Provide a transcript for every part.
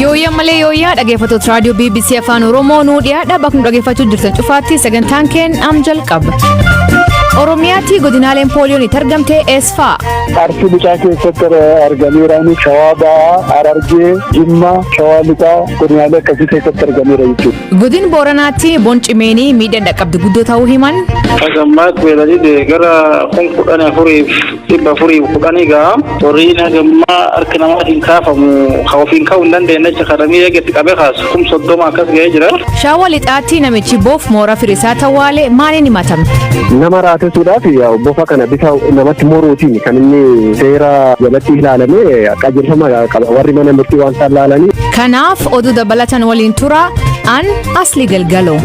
Yooyaa malee yooyaa dhaggeeffattoota raadiyoo BBC Afaan Oromoo nuu dhiyaadha bakka nu dhaggeeffachuu jirtan cufaatti sagantaan keenya am jalqaba. Oromiyaatti godinaaleen pooliyoon itti argamte eesfaa? Arsii Bicaa keessatti argameerani, Shawaa Bahaa, Harargee, Jimmaa, Shawaa Lixaa godinaalee akkasii keessatti argameera jechuudha. Godin Booranaatti boncimeenii miidhaan dhaqqabdi guddoo ta'uu himan. Hagammaat weelladii gara 14,410 ga'a. Horiin hagammaa harka namaatiin kaafamu ofiin ka'uu hin dandeenye jecha kadhamee eegatti qabee kaasu 30 akkas ga'ee jira. Shawaa Lixaatti namichi boof moora firisaa Tawaalee maaliin himatame? Nama raatessuudhaaf bofa kana bifa namatti moruutiin kan inni seera jalatti ilaalamee qajeelfama qaba warri mana murtii waan isaan ilaalanii. Kanaaf oduu dabalatan waliin tura an Asli Galgaloo.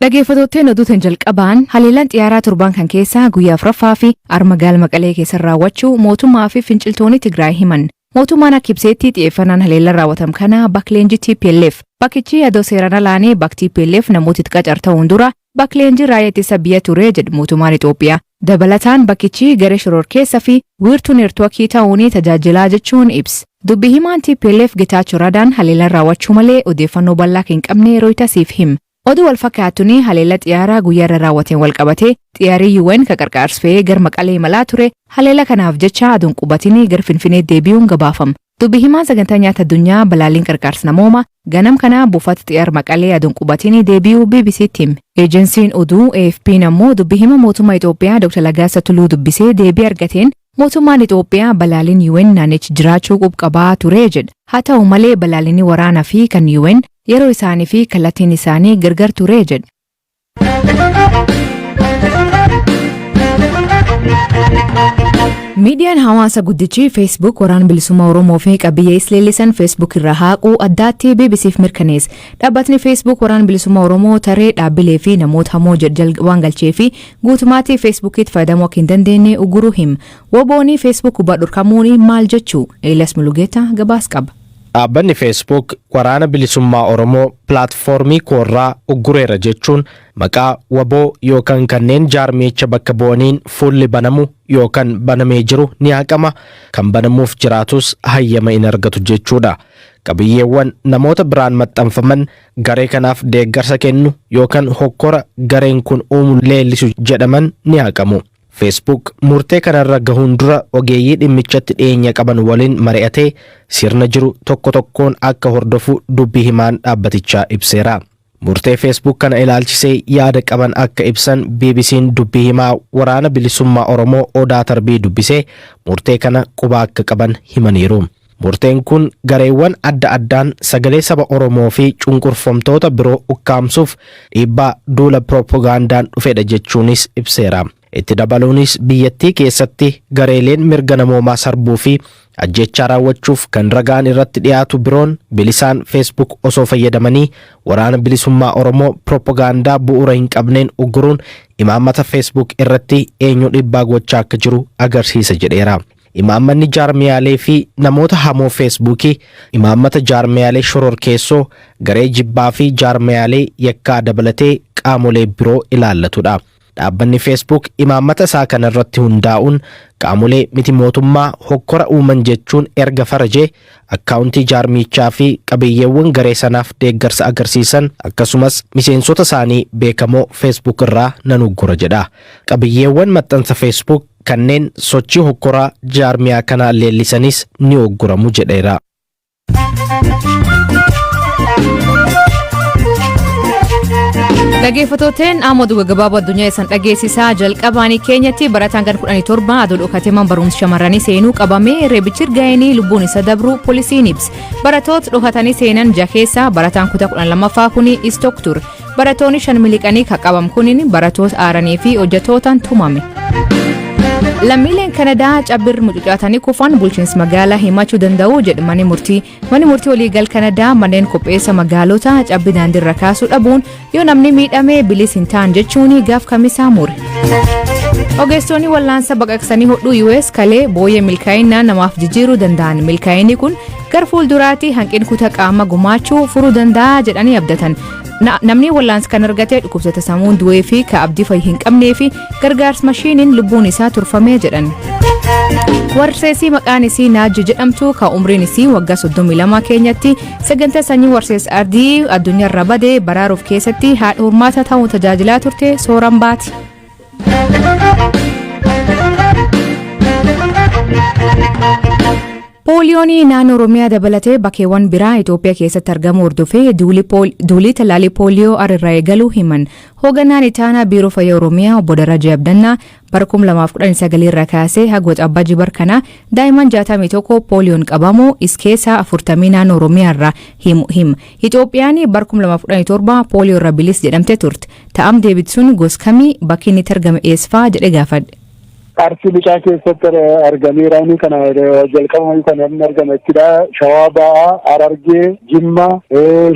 Dhaggeeffattootni oduutiin jalqabaan haleellaan xiyyaaraa torban kan keessaa guyyaa afuraffaa fi magaalaa Maqalee keessa raawwachuu mootummaa fi finciltoonni Tigraay himan. Mootummaan akka ibseetti xiyyeeffannaan haleellaan raawwatame kana bakka leenjii TPLF bakkichi adoo seeraan alaanee bakki TPLF namoota qacar ta'uun dura bakka leenjii raayyaa ittisa biyya ture jedhu mootummaan Itoophiyaa. Dabalataan bakkichi garee shororkeessaa fi wiirtuu neertookii ta'uun tajaajilaa jechuun ibsa. Dubbi himaan TPLF Getaachoo Radaan haleellaan raawwachuu malee odeeffannoo bal'aa hin qabne Rooyitasiif hima. Oduu wal fakkaatuun haleellaa xiyyaaraa guyyaa irra raawwateen wal qabatee xiyyaarri UN ka qarqaarsfee gara Maqalee imalaa ture haleellaa kanaaf jecha aduun qubatinii gara Finfinnee deebi'uun gabaafama. Dubbi himaan sagantaa nyaata addunyaa balaalliin qarqaarsa namooma ganam kana buufata xiyyaara Maqalee aduun qubatinii deebi'uu BBC'tti hime. Eejensiin oduu AFP'n ammoo dubbi hima mootummaa Itoophiyaa Dr. Lagaasa Tuluu dubbisee deebii argateen mootummaan Itoophiyaa balaalliin UN naannichi jiraachuu qubqabaa ture jedha. Haa ta'u malee balaalliin waraanaa fi kan UN yeroo isaanii fi kallattiin isaanii gargar ture jedha. Miidiyaan hawaasa guddichi Facebook waraana bilisummaa Oromoo fi qabiyyee isleellisan Facebook irraa haaquu addaatti BBC'f mirkaneesse. Dhaabbatni Facebook waraana bilisummaa Oromoo taree dhaabbilee fi namoota hamoo waan galchee fi guutumaatti Facebookitti fayyadamuu akka hin dandeenye uguruu hima. Woboonni Facebook gubbaa dhorkamuun maal jechuu? Elias Mulugeeta gabaas qaba. Dhaabbanni Facebook waraana bilisummaa Oromoo pilaatfoormii koorraa uggureera jechuun maqaa waboo yookaan kanneen jaarmicha bakka bu'aniin fuulli banamu yookaan banamee jiru ni haqama, kan banamuuf jiraatus hayyama hin argatu jechuudha. Qabiyyeewwan namoota biraan maxxanfaman garee kanaaf deeggarsa kennu yookaan hokkora gareen kun uumu leellisu jedhaman ni haqamu. Facebook murtee kanarra gahuun dura ogeeyyii dhimmichatti dhiyeenya qaban waliin mari'atee sirna jiru tokko tokkoon akka hordofu dubbii himaan dhaabbatichaa ibseera. Murtee Facebook kana ilaalchisee yaada qaban akka ibsan BBC'n dubbii himaa waraana bilisummaa Oromoo Odaa Tarbii dubbisee murtee kana quba akka qaban himaniiru. Murteen kun gareewwan adda addaan sagalee saba Oromoo fi cunqurfamtoota biroo ukkaamsuuf dhiibbaa duula propagandaan dhufedha jechuunis ibseera. Itti dabaluunis biyyattii keessatti gareeleen mirga namoomaa sarbuu fi ajjechaa raawwachuuf kan ragaan irratti dhiyaatu biroon bilisaan Facebook osoo fayyadamanii waraana bilisummaa Oromoo propagandaa bu'uura hin qabneen ugguruun imaammata Facebook irratti eenyu dhiibbaa gochaa akka jiru agarsiisa jedheera. Imaammanni jaarmiyaalee fi namoota hamoo Facebookii imaammata jaarmiyaalee shororkeessoo garee jibbaa fi jaarmiyaalee yakkaa dabalatee qaamolee biroo ilaallatudha. Dhaabbanni Facebook imaammata isaa kanarratti hundaa'uun qaamolee miti mootummaa hokkora uuman jechuun erga farajee akkaawuntii jaarmichaa fi qabiyyeewwan garee sanaaf deeggarsa agarsiisan akkasumas miseensota isaanii beekamoo Facebook irraa nan uggura jedha. Qabiyyeewwan maxxansa Facebook kanneen sochii hokkoraa jaarmiyaa kanaa leellisanis ni ugguramu jedheera. Dhaggeeffattootni Amaduu Gaggabaaboo addunyaa isaan dhageessisaa jalqabaanii keenyatti barataan kan 17 aduu dhokateeman barumsa shamarranii seenuu qabamee reebichi gaa'inii lubbuun isa dabru poolisiin ibsa. Barattoota dhokatanii seenan jaheessa barataan kutaa 12ffaa kun istook ture. Barattoonni 5 miliqanii qabam kunin barattoota aaranii fi hojjetootaan tumame. Lammiileen Kanadaa cabbir mucucaatanii kufan bulchiinsa magaalaa himachuu danda'u jedhu manni murtii waliigal Kanadaa manneen qopheessa magaalota cabbii daandiirra kaasuu dhabuun yoo namni miidhame bilis hin ta'an jechuun gaaf kamisaa mure. Ogeessonni wallaansa baqaqsanii hodhuu US kalee booyyee milkaa'inaa namaaf jijjiiruu danda'an milkaa'inni kun Gar fuulduraatti hanqin kutaa qaama gumaachuu furuu danda'a jedhanii abdatan. Namni wallaansa kan argate dhukkubsata sammuun du'ee fi ka abdii fayyi hin qabnee fi gargaarsa mashiiniin lubbuun isaa turfamee jedhan. Warseesii maqaan isii Naajjo jedhamtu ka umriin isii waggaa 32 keenyatti sagantaa sanyii warsees ardii addunyaarra badee baraaruuf keessatti haadha hormaata ta'uun tajaajilaa turte sooran baati. Pooliyoon naannoo Oromiyaa dabalatee bakkeewwan biraa Itoophiyaa keessatti argamu hordofee duulii tallaalii pooliyoo irraa eegaluu himan. Hooganaan itaanaa biiroo fayyaa Oromiyaa obbo Darajaa Abdannaa bara 2019 irraa kaasee haga waxabajjii barkanaa daa'imman 61 pooliyoon qabamu is keessaa 40 naannoo Oromiyaa irraa hima. Itoophiyaan bara 2017 pooliyoo irraa bilis jedhamte turte. Ta'am deebitsuun goskamii bakki inni argame eessfaa jedhe gaafadhe. Arsii Lixaa keessatti argameera inni kana jalqabamanii kan inni argamettidha. Shawaa Ba'aa, Harargee, Jimma,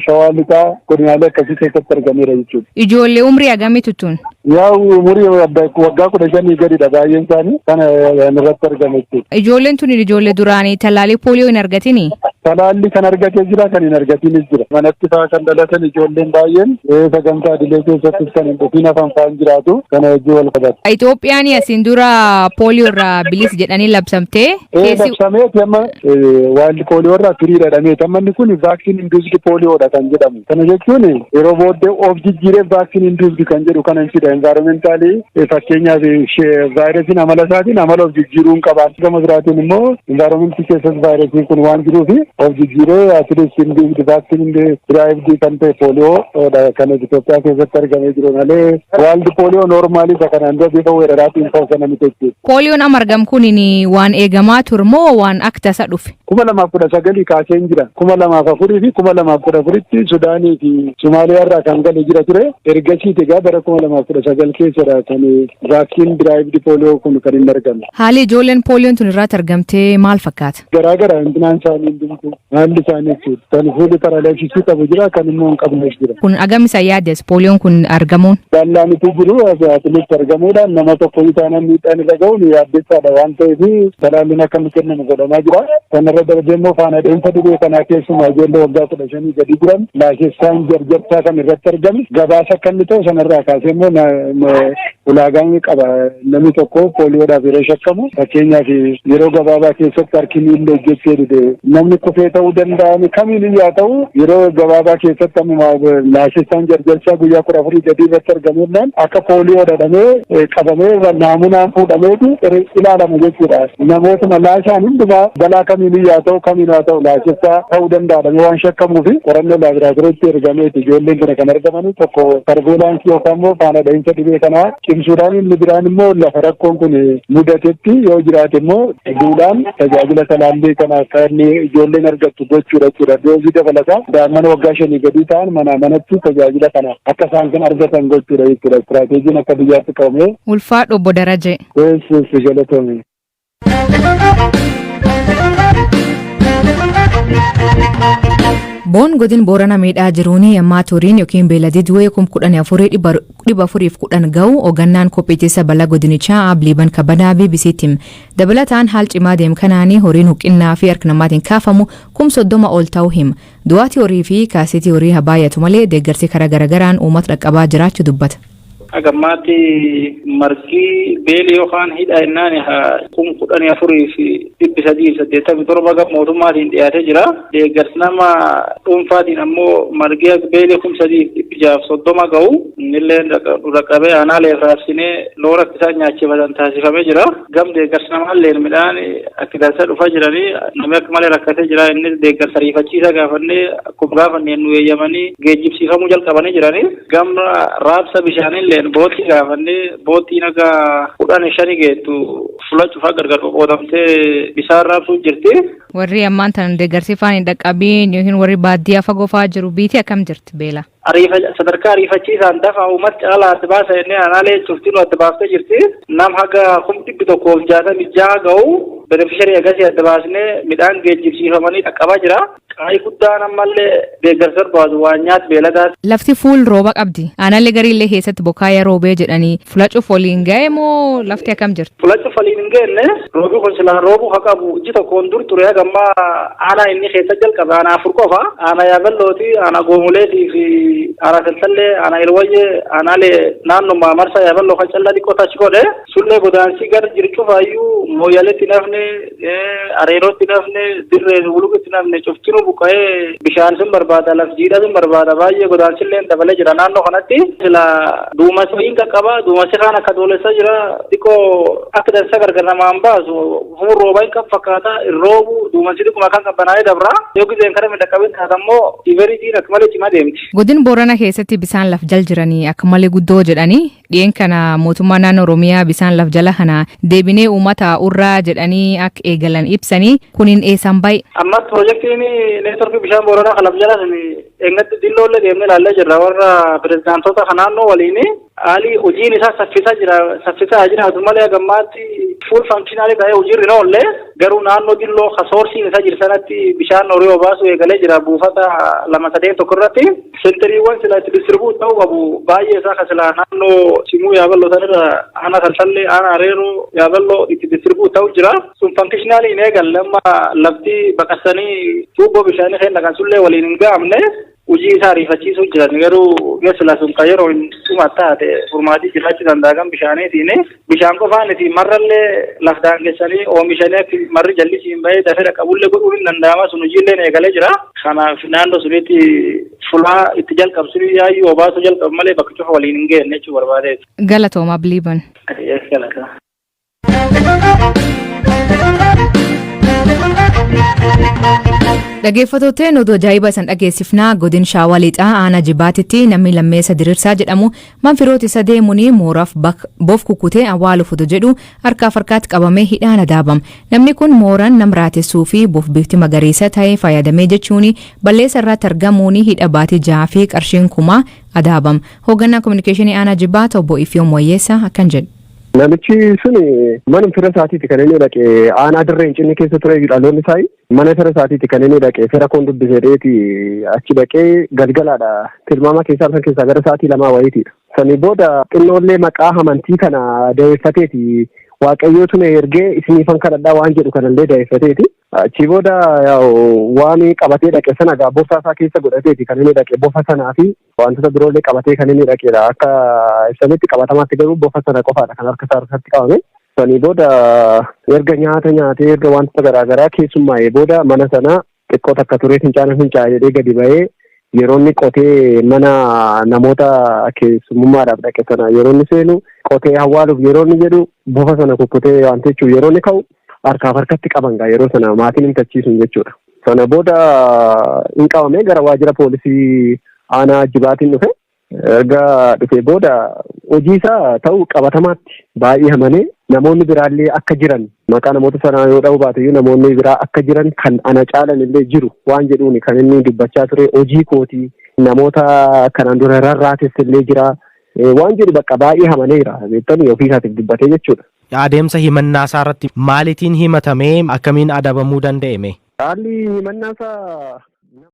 Shawaa Lixaa godinaalee akkasii keessatti argameera jechuudha. Ijoollee umrii hagamii tuttuun? Yaa'u umurii waggaa 15 gadidha baay'een isaanii kana irratti argame jechuudha. Ijoolleen tun ijoollee duraanii tallaalii pooliyoo hin argatini? Talaalli kan argatee jira kan hin argatinis jira. Manatti fa'aa kan dhalatan ijoolleen baay'een sagantaa idilee keessattis kan hin dhufiin afaan fa'aan jiraatu kana wajjin wal qabata. Itoophiyaan asiin dura pooliyoo irraa bilis jedhanii labsamtee? Labsamee amma waan pooliyoo irraa firii dhadhamee tammanni kun vaaksiin induusdi pooliyoodha kan jedhamu. Kana jechuun yeroo booddee of jijjiiree vaaksiin induusdi kan jedhu kana jedha envaayiroomentaalii fakkeenyaaf vaayirasiin amala isaatiin amala of jijjiiruu hin qabaatu. Gama biraatiin immoo envaayiroomentii keessatti vaayirasiin kun waan jiruufi of jijjiiree atilees induusdi vaaksiin diraayivdii kan ta'e pooliyoo kan Itoophiyaa keessatti argamee jiru malee waaldi pooliyoo noormaalii isa kanaan dura bifa weeraraatiin ta'uu namni jechuudha. Pooliyoon amma argamu kun waan eegamaa ture moo waan akka tasa dhufe? 2019 kaaseen jira. 2004 fi 2014tti Sudaanii fi Somaaliyaa irraa kan gale jira ture. Ergasii egaa bara 2019 keessadha kan vaaksiin diraayivdi pooliyoo kun kan hin argamne. Haalli ijoolleen pooliyoon tun irratti argamtee maal fakkaata? Garaagara hintinaan isaanii hundumtuu haalli isaanii jechuudha. Kan fuulli paralaayisisii qabu jira kan immoo hin qabnes jira. Kun agam isa yaaddes pooliyoon kun argamuun? Dallaanitu jiru atileetti argamuudhaan nama tokko isaanan miidhaan irra ga'uun yaaddeessaadha waan ta'eef talaalliin akka inni kennamu godhamaa jira. Kanarra darbee immoo faana deemsa dhibee kanaa keessumaa ijoollee waggaa 15 gadi jiran laakessaan jarjartaa kan irratti argame gabaasa akka inni ta'u sanarraa kaasee immoo ulaagaan qaba namni tokko pooliyoodhaaf yeroo shakkamu fakkeenyaaf yeroo gabaabaa keessatti harki miillee hojjechuu dide namni kufee ta'uu danda'an kamiin yaa ta'u yeroo gabaabaa keessatti amma laakessaan jarjarsaa guyyaa 14 gadi irratti argamuudhaan akka pooliyoo dhadhamee qabamee naamunaan fuudhameetu ilaalamu jechuudha. Namootuma laashaan hundumaa balaa kamiin yaa ta'u kamiin haa ta'u laakessaa ta'uu danda'adhame waan shakkamuufi qorannoo laaboraatoorii ergameeti ijoolleen kana kan argaman tokko sarveelaansii yookaan immoo faana dha'iinsa dhibee kanaa cimsuudhaan inni biraan immoo lafa rakkoon kun mudatetti yoo jiraate immoo duudhaan tajaajila talaallii kana akka inni ijoolleen argattu gochuudha jechuudha. Doozii dabalataa daa'imman waggaa 5 gadi ta'an manatti tajaajila kana akka isaan kan argatan gochuudha jechuudha. Istiraateejiin akka biyyaatti qabamee. Ulfaadhu obbo Darajee. Galatoomi. Boon godin Boorana miidhaa jiruun yammaa turiin yookiin beeladii du'ee 14,410 ga'u ogannaan kopheetessa balaa godinichaa Abliiban Kabanaa BBC'tiin dabalataan haal cimaa deem kanaanii horiin huqqinaa fi harka namaatiin kaafamu 30 ol ta'uu hima. Du'aati horii fi kaasitii horii habaayatu malee deeggarsi karaa garagaraan uummata dhaqqabaa jiraachuu dubbata. Agammaatti margi beelii yookaan hidha innaan 14,387 gam mootummaatiin dhiyaatee jira. Deeggarsi nama dhuunfaatiin ammoo margi beelii 3,630 ga'u innillee dhaqqabee aanaalee raabsinee loon akka isaan nyaachifatan taasifamee jira. Gam deeggarsi namaallee midhaan akka dansa dhufaa jiranii namni akka malee rakkatee jira. Innis deeggarsa ariifachiisa gaafannee akkuma gaafanneen nu eeyyamanii geejjibsiifamuu jalqabanii jiranii. Gam raabsa bishaanillee bootti gaafannee boottii nagaa 15 geettu fuula cufaa gargar qoqqoodamtee bisaan raabsuu jirti. Warri ammaan tan deeggarsifaan hin dhaqqabiin yookiin warri baadiyyaa fagoo fa'aa jiru biitii akkam jirti beela? Sadarkaa ariifachiisaan dafa uummata caalaa adda baasa jennee aanaalee cuftiin adda baaftee jirti. Nam haga 166 ga'u beneficiarii agasii adda baasnee midhaan geejjibsiifamanii dhaqqabaa jira. Qaayii guddaan ammallee deeggarsa barbaadu waan nyaata beeladaati. Lafti fuul rooba qabdi. Aanaalee gariillee keessatti bokkaayyaa roobee jedhanii fuula cuuf waliin ga'e moo lafti akkam jirti? Fuula cuuf waliin hin geenye roobii kun silaa roobuu haa qabu iji tokkoon dur ture haga gamma ana inni keessa jalqaba ana afur qofa ana yaaballooti ana goomuleetii fi ana salsallee ana ilwayye ana le naannoo marsa yaaballoo kan callaa xiqqoo tachi godhe sullee godaansi gar jirchu faayyuu mooyaleetti nafne areerootti nafne dirree buluqitti nafne cuftinu buqqa'ee bishaan sun barbaada laf jiidha sun barbaada baay'ee godaansillee dabalee jira naannoo kanatti sila duumasi hin qaqqaba duumasi kaan akka doolessa jira xiqqoo akka dansa gargar namaan baasu humna roobaa hin fakkaata irroobu duumasi xiqquma kan qabbanaa'ee dabra yoo gizeen kara midhaqqabin taatammoo iveritiin akka malee cimaa deemti. Godin Boorana keessatti bisaan laf jal jiranii akka malee guddoo jedhanii dhiyen kana mootummaa naannoo Oromiyaa bisaan laf jala kana deebinee uummata urraa jedhanii akka eegalan ibsanii kuniin eessan baay'ee. Amma piroojeektiin neetworkii bishaan Booranaa kan laf jala eegatti dilloolle deemnee ilaallee jirra warra pirezidaantota kan naannoo waliin haalli hojiin isaa saffisaa jiraatu malee gammaatti fuul fankishinaali ta'ee hojiirri na oolle garuu naannoo dilloo kasoorsiin isaa jiru sanatti bishaan horii obaasu eegalee jira buufata 2-3 tokko irratti sentiriiwwan sila itti distribuut ta'uu qabu baay'ee isaa kan sila naannoo simuu yaaballoo sanirra ana salsallee ana areeroo yaaballoo itti distribuut ta'uu jira sun fankishinaali hin eegalle amma lafti baqasanii tuubboo bishaanii keenya kan sullee waliin hin ga'amne hojii isaa ariifachiisuu jiran garuu geessila sun kan yeroo hin dhuma taate furmaatii jiraachuu danda'an bishaaniitiin bishaan qofaaniti marrallee laf daangessanii oomishanii marri jallisiin bahee dafee dhaqqabullee godhuun hin danda'ama sun hojiillee eegalee jira kanaaf naannoo sunitti fulaa itti jalqabsuu yaayyuu obaasuu jalqabu malee bakka cufa waliin hin geenne jechuu barbaadeeti. Galatooma Biliiban. Galata. Dhaggeeffattoonni oduu ajaa'iba isin dhageessifnaa godin Shaawaa Lixaa aanaa Jibaatitti namni Lammeessa Diriirsaa jedhamu manfiroota isa deemuun mooraaf boof kukkutee awwaaluuf utuu jedhu harkaatti qabamee hidhaan adaabama. Namni kun mooraan nama raatessuu fi boof bifti magariisa ta'e fayyadamee jechuun balleessa irratti argamuun hidha baatii 6 fi qarshiin 1000 adaabama. Hoogganaa kominikeeshinii aanaa Jibaat obbo Ifyoo Moyyeessaa akkan jedhu. Namichi sun mana fira isaatiiti kan inni dhaqe aanaa dirree hincinni keessa ture dhaloonni isaa mana fira isaatiiti kan inni dhaqe fira koon dubbiseedheeti achi dhaqee galgalaadha tilmaama keessaa gara sa'aatii 2 wayiitiidha. Sanii booda xinnoollee maqaa amantii kana daa'effateeti waaqayyootu na ergee isiniifan kadhadhaa waan jedhu kanallee daa'effateeti. Achi booda waan qabatee dhaqe sana egaa boorsaa isaa keessa godhateeti kan inni dhaqe bofa sanaa fi wantoota biroollee qabatee kan inni dhaqeedha. Akka ibsametti qabatamaatti garuu bofa sana qofaadha kan harka isaa irratti qabame. Sanii booda erga nyaata nyaatee erga wantoota garaagaraa keessummaa'ee booda mana sana xiqqoo takka turee fincaa'ee jedhee gadi ba'ee yeroo inni qotee mana namoota keessummummaadhaaf dhaqe sana yeroo inni seenu qotee awwaaluuf yeroo inni jedhu bofa sana kukkutee waan jechuun yeroo inni ka'u harkatti qaban yeroo sana maatiin hin tachiisun jechuudha. Sana booda hin qabamee gara waajjira poolisii aanaa Jibaatiin dhufe erga dhufee booda hojii isaa ta'uu qabatamaatti baay'ee hamanee namoonni biraallee akka jiran maqaa namoota sanaa yoo dha'u baate namoonni biraa akka jiran kan ana caalan illee jiru waan jedhuun kan inni dubbachaa ture hojii kootii namoota kanaan dura rarraates illee jira waan jedhu bakka baay'ee hamaneera beektanii ofii isaatiif dubbatee jechuudha. Adeemsa himannaa isaa irratti maalitiin himatamee akkamiin adabamuu danda'ame? Haalli himannaa isaa